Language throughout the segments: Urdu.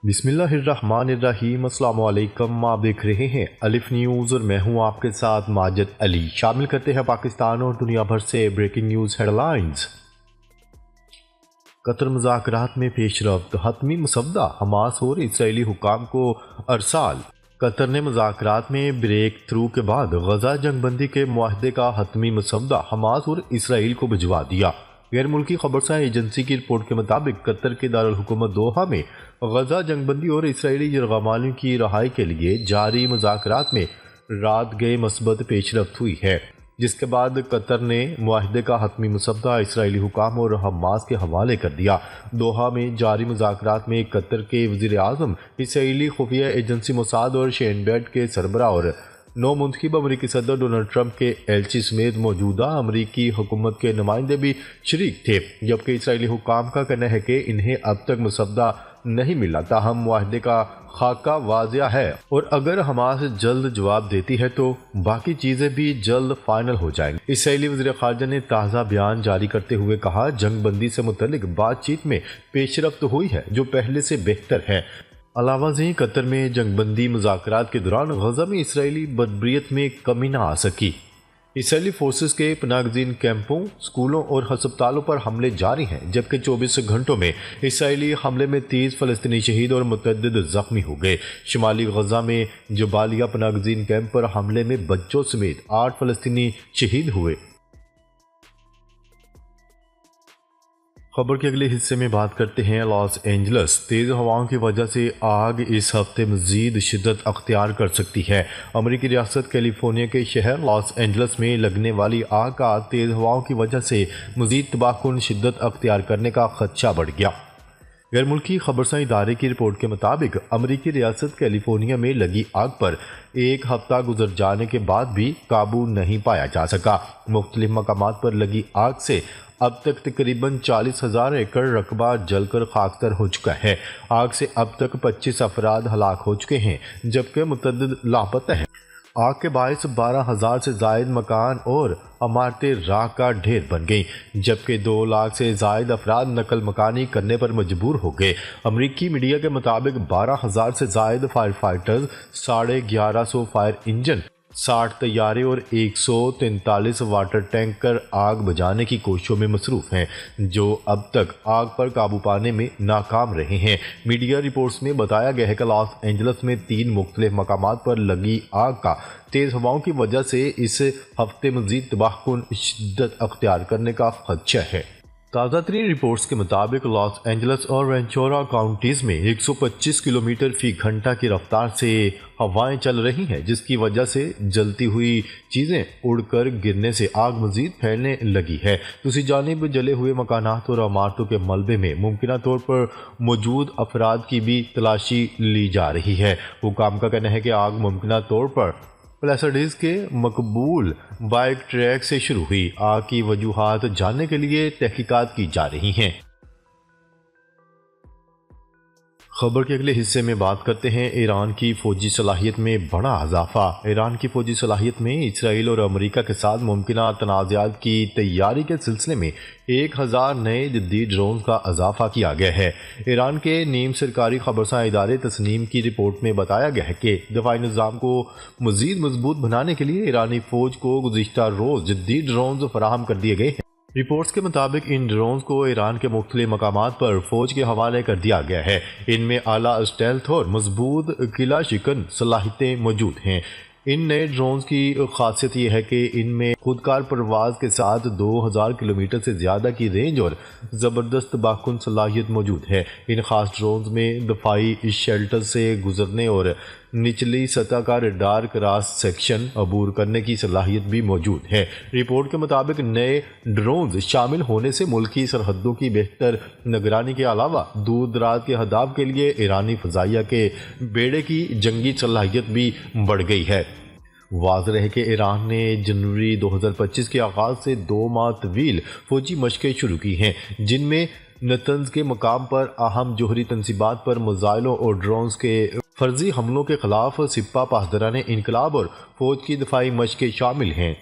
بسم اللہ الرحمن الرحیم۔ السلام علیکم، آپ دیکھ رہے ہیں الف نیوز اور میں ہوں آپ کے ساتھ ماجد علی۔ شامل کرتے ہیں پاکستان اور دنیا بھر سے بریکنگ نیوز ہیڈ لائنز۔ قطر مذاکرات میں پیش رفت، حتمی مسودہ حماس اور اسرائیلی حکام کو ارسال۔ قطر نے مذاکرات میں بریک تھرو کے بعد غزہ جنگ بندی کے معاہدے کا حتمی مسودہ حماس اور اسرائیل کو بھجوا دیا۔ غیر ملکی خبرساں ایجنسی کی رپورٹ کے مطابق قطر کے دارالحکومت دوحہ میں غزہ جنگ بندی اور اسرائیلی یرغمالیوں کی رہائی کے لیے جاری مذاکرات میں رات گئے مثبت پیش رفت ہوئی ہے، جس کے بعد قطر نے معاہدے کا حتمی مسودہ اسرائیلی حکام اور حماس کے حوالے کر دیا۔ دوحہ میں جاری مذاکرات میں قطر کے وزیر اعظم، اسرائیلی خفیہ ایجنسی موساد اور شین بیٹ کے سربراہ اور نو منتخب امریکی صدر ڈونلڈ ٹرمپ کے ایلچی سمیت موجودہ امریکی حکومت کے نمائندے بھی شریک تھے، جبکہ اسرائیلی حکام کا کہنا ہے کہ انہیں اب تک مسودہ نہیں ملا، تاہم معاہدے کا خاکہ واضح ہے اور اگر حماس جلد جواب دیتی ہے تو باقی چیزیں بھی جلد فائنل ہو جائیں گی۔ اسرائیلی وزیر خارجہ نے تازہ بیان جاری کرتے ہوئے کہا، جنگ بندی سے متعلق بات چیت میں پیش رفت ہوئی ہے جو پہلے سے بہتر ہے۔ علاوہ ازیں قطر میں جنگ بندی مذاکرات کے دوران غزہ میں اسرائیلی بربریت میں کمی نہ آ سکی۔ اسرائیلی فورسز کے پناہ گزین کیمپوں، سکولوں اور ہسپتالوں پر حملے جاری ہیں، جبکہ 24 گھنٹوں میں اسرائیلی حملے میں 30 فلسطینی شہید اور متعدد زخمی ہو گئے۔ شمالی غزہ میں جبالیہ پناہ گزین کیمپ پر حملے میں بچوں سمیت 8 فلسطینی شہید ہوئے۔ خبر کے اگلے حصے میں بات کرتے ہیں لاس اینجلس۔ تیز ہواؤں کی وجہ سے آگ اس ہفتے مزید شدت اختیار کر سکتی ہے۔ امریکی ریاست کیلیفورنیا کے شہر لاس اینجلس میں لگنے والی آگ کا تیز ہواؤں کی وجہ سے مزید تباہ کن شدت اختیار کرنے کا خدشہ بڑھ گیا۔ غیر ملکی خبرساں ادارے کی رپورٹ کے مطابق امریکی ریاست کیلیفورنیا میں لگی آگ پر ایک ہفتہ گزر جانے کے بعد بھی قابو نہیں پایا جا سکا۔ مختلف مقامات پر لگی آگ سے اب تک تقریباً 40,000 ایکڑ رقبہ جل کر خاکستر ہو چکا ہے۔ آگ سے اب تک 25 افراد ہلاک ہو چکے ہیں، جبکہ متعدد لاپتہ ہیں۔ آگ کے باعث 12,000 سے زائد مکان اور عمارتیں راکھ کا ڈھیر بن گئیں، جبکہ 2 لاکھ سے زائد افراد نقل مکانی کرنے پر مجبور ہو گئے۔ امریکی میڈیا کے مطابق 12,000 سے زائد فائر فائٹرز، 1150 فائر انجن، 60 طیارے اور 143 واٹر ٹینکر آگ بجھانے کی کوششوں میں مصروف ہیں، جو اب تک آگ پر قابو پانے میں ناکام رہے ہیں۔ میڈیا رپورٹس میں بتایا گیا ہے کہ لاس اینجلس میں 3 مختلف مقامات پر لگی آگ کا تیز ہواؤں کی وجہ سے اس ہفتے مزید تباہ کن شدت اختیار کرنے کا خدشہ ہے۔ تازہ ترین رپورٹس کے مطابق لاس اینجلس اور وینچورا کاؤنٹیز میں 125 کلومیٹر فی گھنٹہ کی رفتار سے ہوائیں چل رہی ہیں، جس کی وجہ سے جلتی ہوئی چیزیں اڑ کر گرنے سے آگ مزید پھیلنے لگی ہے۔ دوسری جانب جلے ہوئے مکانات اور عمارتوں کے ملبے میں ممکنہ طور پر موجود افراد کی بھی تلاشی لی جا رہی ہے۔ حکام کا کہنا ہے کہ آگ ممکنہ طور پر پلیسڈیز کے مقبول بائیک ٹریک سے شروع ہوئی۔ آگ کی وجوہات جاننے کے لیے تحقیقات کی جا رہی ہیں۔ خبر کے اگلے حصے میں بات کرتے ہیں ایران کی فوجی صلاحیت میں بڑا اضافہ۔ ایران کی فوجی صلاحیت میں اسرائیل اور امریکہ کے ساتھ ممکنہ تنازعات کی تیاری کے سلسلے میں 1000 نئے جدید ڈرونز کا اضافہ کیا گیا ہے۔ ایران کے نیم سرکاری خبرساں ادارے تسنیم کی رپورٹ میں بتایا گیا ہے کہ دفاعی نظام کو مزید مضبوط بنانے کے لیے ایرانی فوج کو گزشتہ روز جدید ڈرونز فراہم کر دیے گئے ہیں۔ رپورٹس کے مطابق ان ڈرونز کو ایران کے مختلف مقامات پر فوج کے حوالے کر دیا گیا ہے۔ ان میں اعلیٰ اسٹیلتھ اور مضبوط قلعہ شکن صلاحیتیں موجود ہیں۔ ان نئے ڈرونز کی خاصیت یہ ہے کہ ان میں خودکار پرواز کے ساتھ 2000 کلومیٹر سے زیادہ کی رینج اور زبردست تباہ کن صلاحیت موجود ہے۔ ان خاص ڈرونز میں دفاعی شیلٹر سے گزرنے اور نچلی سطح کا ریڈار کراس سیکشن عبور کرنے کی صلاحیت بھی موجود ہے۔ رپورٹ کے مطابق نئے ڈرونز شامل ہونے سے ملکی سرحدوں کی بہتر نگرانی کے علاوہ دور دراز کے اہداف کے لیے ایرانی فضائیہ کے بیڑے کی جنگی صلاحیت بھی بڑھ گئی ہے۔ واضح ہے کہ ایران نے جنوری 2025 کے آغاز سے 2 ماہ طویل فوجی مشقیں شروع کی ہیں، جن میں نتنز کے مقام پر اہم جوہری تنصیبات پر میزائلوں اور ڈرونز کے فرضی حملوں کے خلاف سپاہ پاسداران انقلاب اور فوج کی دفاعی مشقیں شامل ہیں۔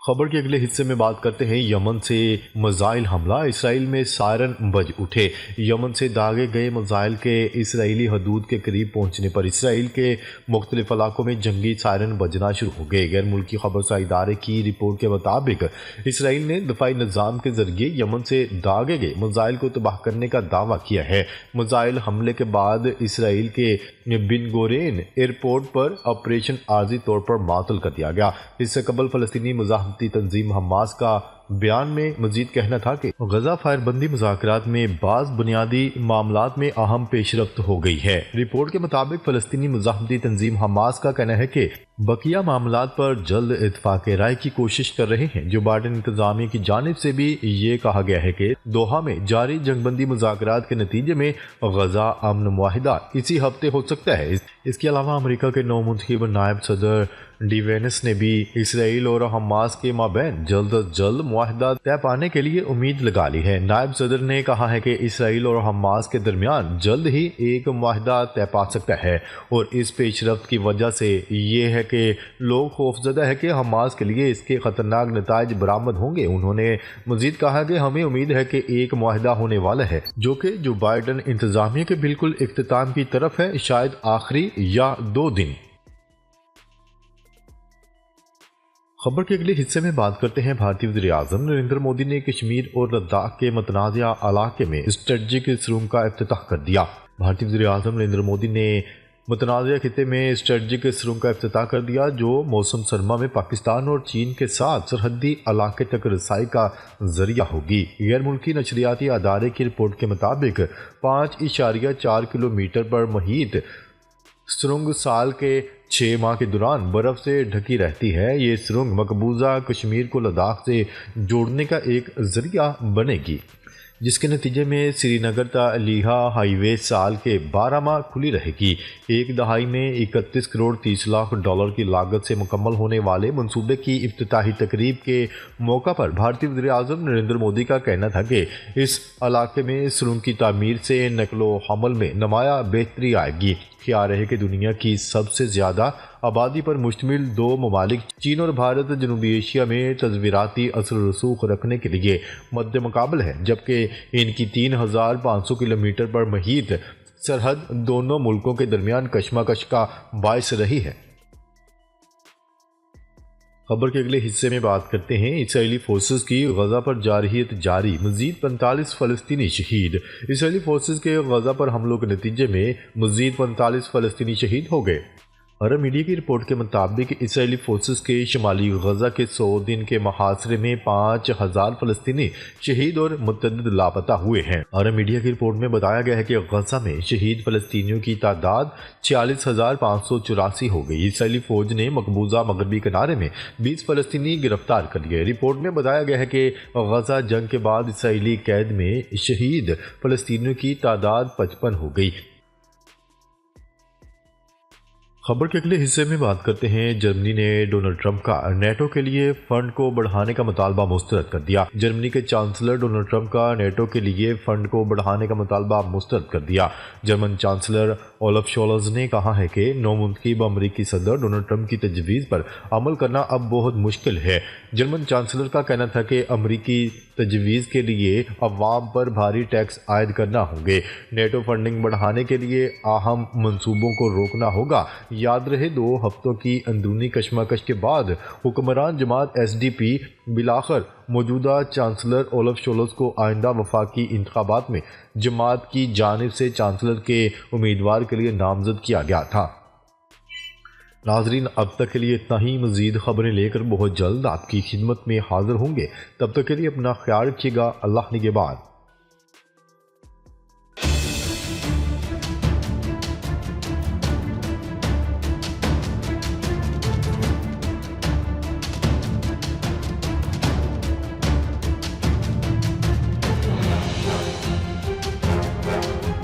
خبر کے اگلے حصے میں بات کرتے ہیں یمن سے میزائل حملہ، اسرائیل میں سائرن بج اٹھے۔ یمن سے داغے گئے میزائل کے اسرائیلی حدود کے قریب پہنچنے پر اسرائیل کے مختلف علاقوں میں جنگی سائرن بجنا شروع ہو گئے۔ غیر ملکی خبرسا ادارے کی رپورٹ کے مطابق اسرائیل نے دفاعی نظام کے ذریعے یمن سے داغے گئے میزائل کو تباہ کرنے کا دعویٰ کیا ہے۔ میزائل حملے کے بعد اسرائیل کے بن گورین ایئرپورٹ پر آپریشن عارضی طور پر معطل کر دیا گیا۔ اس سے قبل فلسطینی مزاحمتی تنظیم حماس کا بیان میں مزید کہنا تھا کہ غزہ فائر بندی مذاکرات میں بعض بنیادی معاملات میں اہم پیش رفت ہو گئی ہے۔ رپورٹ کے مطابق فلسطینی مزاحمتی تنظیم حماس کا کہنا ہے کہ بقیہ معاملات پر جلد اتفاق رائے کی کوشش کر رہے ہیں۔ جو بائیڈن انتظامیہ کی جانب سے بھی یہ کہا گیا ہے کہ دوحہ میں جاری جنگ بندی مذاکرات کے نتیجے میں غزہ امن معاہدہ اسی ہفتے ہو سکتا ہے۔ اس کے علاوہ امریکہ کے نو منتخب نائب صدر ڈی وینس نے بھی اسرائیل اور حماس کے مابین جلد از جلد معاہدہ طے پانے کے لیے امید لگا لی ہے۔ نائب صدر نے کہا ہے کہ اسرائیل اور حماس کے درمیان جلد ہی ایک معاہدہ طے پا سکتا ہے، اور اس پیش رفت کی وجہ سے یہ ہے کہ لوگ خوفزدہ ہے کہ حماس کے لیے اس کے خطرناک نتائج برآمد ہوں گے۔ انہوں نے مزید کہا کہ ہمیں امید ہے کہ ایک معاہدہ ہونے والا ہے جو بائیڈن انتظامیہ کے بالکل اختتام کی طرف ہے، شاید آخری یا 2 دن۔ خبر کے اگلے حصے میں بات کرتے ہیں بھارتی وزیر اعظم نریندر مودی نے کشمیر اور لداخ کے متنازعہ علاقے میں اسٹریٹجک سرنگ کا افتتاح کر دیا۔ بھارتی وزیر اعظم نریندر مودی نے متنازعہ خطے میں اسٹریٹجک سرنگ کا افتتاح کر دیا، جو موسم سرما میں پاکستان اور چین کے ساتھ سرحدی علاقے تک رسائی کا ذریعہ ہوگی۔ غیر ملکی نشریاتی ادارے کی رپورٹ کے مطابق 5.4 کلومیٹر پر محیط سرنگ سال کے 6 ماہ کے دوران برف سے ڈھکی رہتی ہے۔ یہ سرنگ مقبوضہ کشمیر کو لداخ سے جوڑنے کا ایک ذریعہ بنے گی، جس کے نتیجے میں سری نگر تا لیہہ ہائی وے سال کے 12 ماہ کھلی رہے گی۔ ایک دہائی میں 31 کروڑ 30 لاکھ ڈالر کی لاگت سے مکمل ہونے والے منصوبے کی افتتاحی تقریب کے موقع پر بھارتی وزیر اعظم نریندر مودی کا کہنا تھا کہ اس علاقے میں سرنگ کی تعمیر سے نقل و حمل میں نمایاں بہتری آئے گی۔ خیال ہے کہ دنیا کی سب سے زیادہ آبادی پر مشتمل 2 ممالک چین اور بھارت جنوبی ایشیا میں تصویراتی اثر و رسوخ رکھنے کے لیے مد مقابل ہے، جبکہ ان کی 3500 کلومیٹر پر محیط سرحد دونوں ملکوں کے درمیان کشمکش کا باعث رہی ہے۔ خبر کے اگلے حصے میں بات کرتے ہیں اسرائیلی فورسز کی غزہ پر جارحیت جاری، مزید 45 فلسطینی شہید۔ اسرائیلی فورسز کے غزہ پر حملوں کے نتیجے میں مزید 45 فلسطینی شہید ہو گئے۔ عرب میڈیا کی رپورٹ کے مطابق اسرائیلی فورسز کے شمالی غزہ کے 100 دن کے محاصرے میں 5000 فلسطینی شہید اور متعدد لاپتہ ہوئے ہیں۔ عرب میڈیا کی رپورٹ میں بتایا گیا ہے کہ غزہ میں شہید فلسطینیوں کی تعداد 46,584 ہو گئی۔ اسرائیلی فوج نے مقبوضہ مغربی کنارے میں 20 فلسطینی گرفتار کر لیے۔ رپورٹ میں بتایا گیا ہے کہ غزہ جنگ کے بعد اسرائیلی قید میں شہید فلسطینیوں کی تعداد 55 ہو گئی۔ خبر کے اگلے حصے میں بات کرتے ہیں جرمنی نے ڈونلڈ ٹرمپ کا نیٹو کے لیے فنڈ کو بڑھانے کا مطالبہ مسترد کر دیا۔ جرمنی کے چانسلر ڈونلڈ ٹرمپ کا نیٹو کے لیے فنڈ کو بڑھانے کا مطالبہ مسترد کر دیا۔ جرمن چانسلر اولف شولز نے کہا ہے کہ نو منتخب امریکی صدر ڈونلڈ ٹرمپ کی تجویز پر عمل کرنا اب بہت مشکل ہے۔ جرمن چانسلر کا کہنا تھا کہ امریکی تجویز کے لیے عوام پر بھاری ٹیکس عائد کرنا ہوں گے۔ نیٹو فنڈنگ بڑھانے کے لیے اہم منصوبوں کو روکنا ہوگا۔ یاد رہے 2 ہفتوں کی اندرونی کشمکش کے بعد حکمران جماعت SDP بالآخر موجودہ چانسلر اولف شولز کو آئندہ وفاقی انتخابات میں جماعت کی جانب سے چانسلر کے امیدوار کے لیے نامزد کیا گیا تھا۔ ناظرین، اب تک کے لیے اتنا ہی۔ مزید خبریں لے کر بہت جلد آپ کی خدمت میں حاضر ہوں گے۔ تب تک کے لیے اپنا خیال رکھیے گا۔ اللہ نگہبان۔